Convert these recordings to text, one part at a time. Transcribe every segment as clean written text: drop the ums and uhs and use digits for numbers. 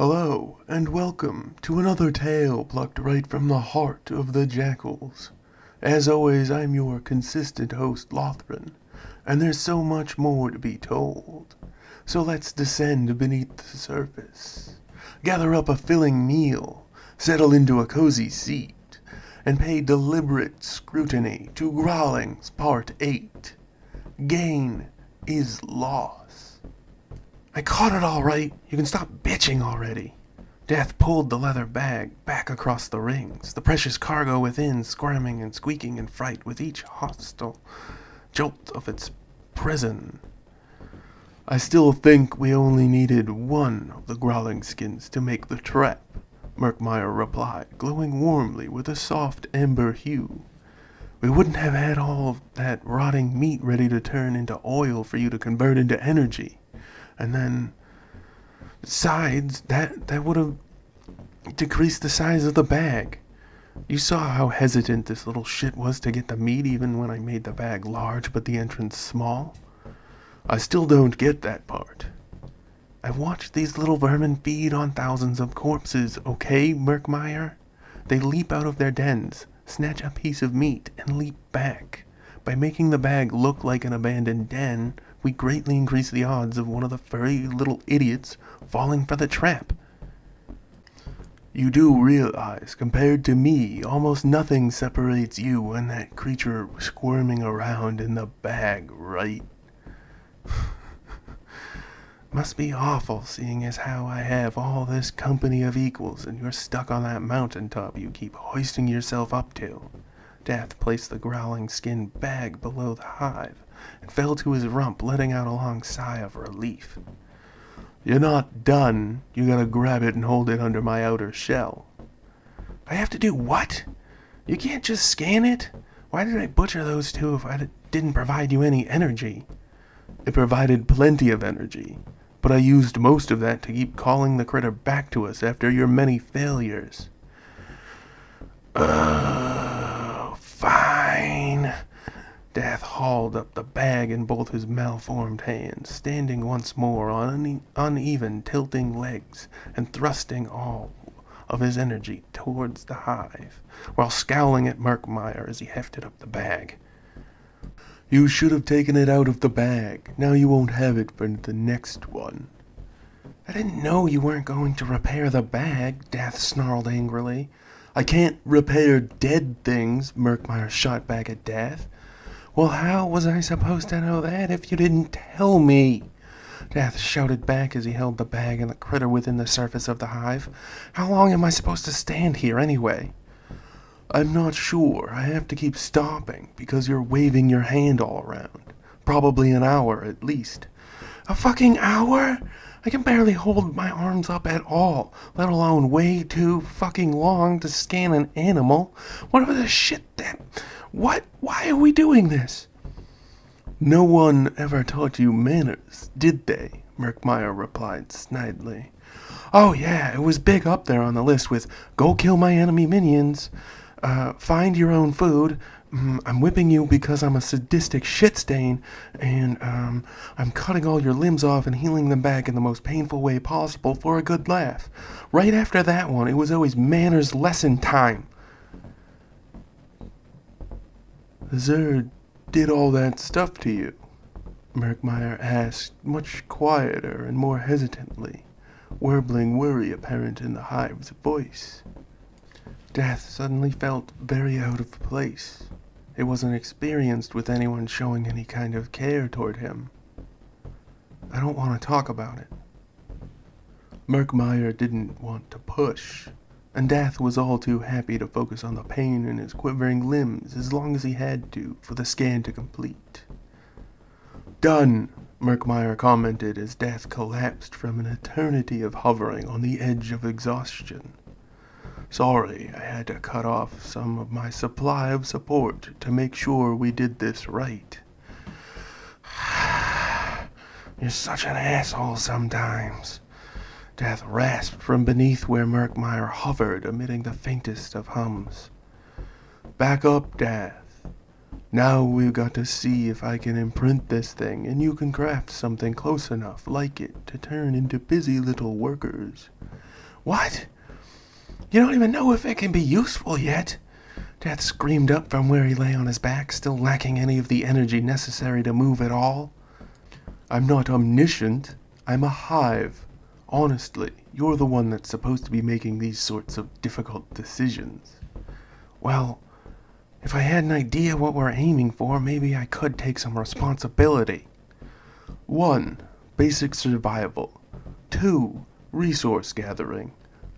Hello, and welcome to another tale plucked right from the heart of the Jakuls. As always, I'm your consistent host, Lothran, and there's so much more to be told. So let's descend beneath the surface, gather up a filling meal, settle into a cozy seat, and pay deliberate scrutiny to Grahlings Part 8. Gain is loss. I caught it all right. You can stop bitching already. Dath pulled the leather bag back across the rings, the precious cargo within squirming and squeaking in fright with each hostile jolt of its prison. I still think we only needed one of the Grahling skins to make the trap, Murkmire replied, glowing warmly with a soft amber hue. We wouldn't have had all of that rotting meat ready to turn into oil for you to convert into energy. And then, besides, that would have decreased the size of the bag. You saw how hesitant this little shit was to get the meat even when I made the bag large but the entrance small. I still don't get that part. I've watched these little vermin feed on thousands of corpses, okay, Murkmire? They leap out of their dens, snatch a piece of meat, and leap back. By making the bag look like an abandoned den, we greatly increase the odds of one of the furry little idiots falling for the trap. You do realize, compared to me, almost nothing separates you and that creature squirming around in the bag, right? Must be awful, seeing as how I have all this company of equals and you're stuck on that mountaintop you keep hoisting yourself up to. Dath placed the growling skin bag below the hive and fell to his rump, letting out a long sigh of relief. You're not done. You gotta grab it and hold it under my outer shell. I have to do what? You can't just scan it? Why did I butcher those two if I didn't provide you any energy? It provided plenty of energy, but I used most of that to keep calling the critter back to us after your many failures. Fine. Dath hauled up the bag in both his malformed hands, standing once more on uneven, tilting legs and thrusting all of his energy towards the hive, while scowling at Murkmire as he hefted up the bag. You should have taken it out of the bag. Now you won't have it for the next one. I didn't know you weren't going to repair the bag, Dath snarled angrily. I can't repair dead things, Murkmire shot back at Dath. Well, how was I supposed to know that if you didn't tell me? Dath shouted back as he held the bag and the critter within the surface of the hive. How long am I supposed to stand here anyway? I'm not sure. I have to keep stopping because you're waving your hand all around. Probably an hour at least. A fucking hour? I can barely hold my arms up at all, let alone way too fucking long to scan an animal. Whatever the shit that... What? Why are we doing this? No one ever taught you manners, did they? Murkmire replied snidely. Oh yeah, it was big up there on the list with go kill my enemy minions, find your own food, I'm whipping you because I'm a sadistic shit stain, and I'm cutting all your limbs off and healing them back in the most painful way possible for a good laugh. Right after that one, it was always manners lesson time. The Zerd did all that stuff to you? Murkmire asked, much quieter and more hesitantly, warbling worry apparent in the hive's voice. Dath suddenly felt very out of place. He wasn't experienced with anyone showing any kind of care toward him. I don't want to talk about it. Murkmire didn't want to push, and Dath was all too happy to focus on the pain in his quivering limbs as long as he had to for the scan to complete. Done, Murkmire commented as Dath collapsed from an eternity of hovering on the edge of exhaustion. Sorry, I had to cut off some of my supply of support to make sure we did this right. You're such an asshole sometimes. Dath rasped from beneath where Murkmire hovered, emitting the faintest of hums. Back up, Dath. Now we've got to see if I can imprint this thing, and you can craft something close enough like it to turn into busy little workers. What? You don't even know if it can be useful yet? Dath screamed up from where he lay on his back, still lacking any of the energy necessary to move at all. I'm not omniscient. I'm a hive. Honestly, you're the one that's supposed to be making these sorts of difficult decisions. Well, if I had an idea what we're aiming for, maybe I could take some responsibility. 1. Basic survival. 2. Resource gathering.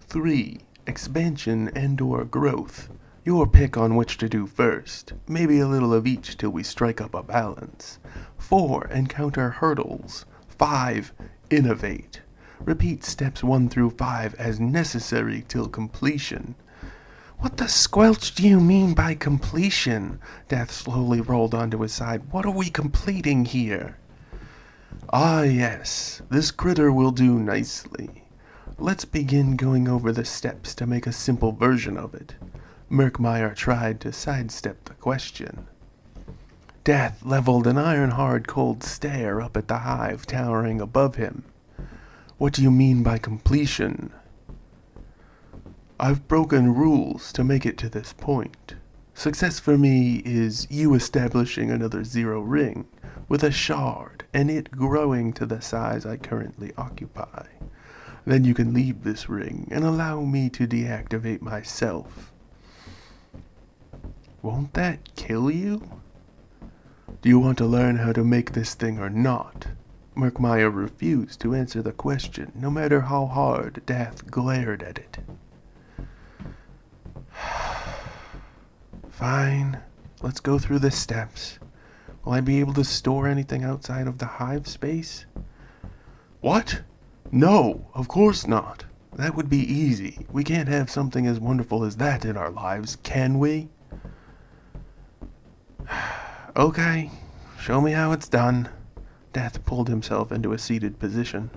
3. Expansion and/or growth. Your pick on which to do first. Maybe a little of each till we strike up a balance. 4. Encounter hurdles. 5. Innovate. Repeat steps 1 through 5 as necessary till completion. What the squelch do you mean by completion? Dath slowly rolled onto his side. What are we completing here? Ah, yes, this critter will do nicely. Let's begin going over the steps to make a simple version of it. Murkmire tried to sidestep the question. Dath leveled an iron-hard cold stare up at the hive towering above him. What do you mean by completion? I've broken rules to make it to this point. Success for me is you establishing another zero ring with a shard and it growing to the size I currently occupy. Then you can leave this ring and allow me to deactivate myself. Won't that kill you? Do you want to learn how to make this thing or not? Murkmire refused to answer the question, no matter how hard Dath glared at it. Fine, let's go through the steps. Will I be able to store anything outside of the hive space? What? No, of course not. That would be easy. We can't have something as wonderful as that in our lives, can we? Okay, show me how it's done. Dath pulled himself into a seated position,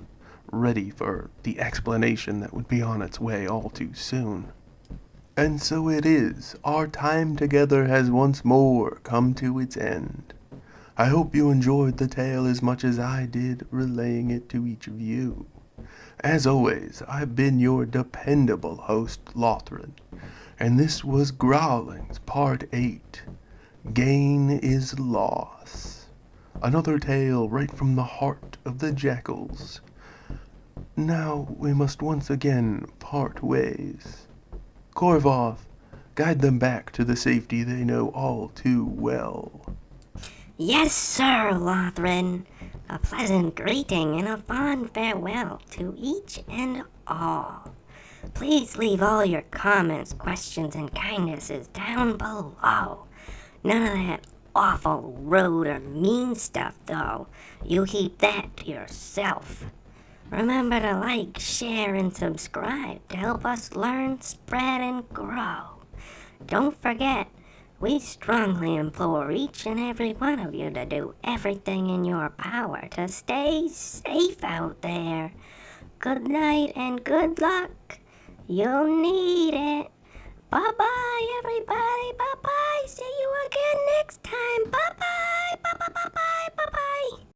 ready for the explanation that would be on its way all too soon. And so it is. Our time together has once more come to its end. I hope you enjoyed the tale as much as I did relaying it to each of you. As always, I've been your dependable host, Lothran, and this was Grahlings Part 8. Gain is loss. Another tale right from the heart of the Jakuls. Now we must once again part ways. Korvoth, guide them back to the safety they know all too well. Yes, sir, Lothran. A pleasant greeting and a fond farewell to each and all. Please leave all your comments, questions, and kindnesses down below. None of that awful, rude, or mean stuff, though. You keep that to yourself. Remember to like, share, and subscribe to help us learn, spread, and grow. Don't forget, we strongly implore each and every one of you to do everything in your power to stay safe out there. Good night and good luck. You'll need it. Bye-bye, everybody. Bye-bye. See you again next time. Bye-bye. Bye-bye.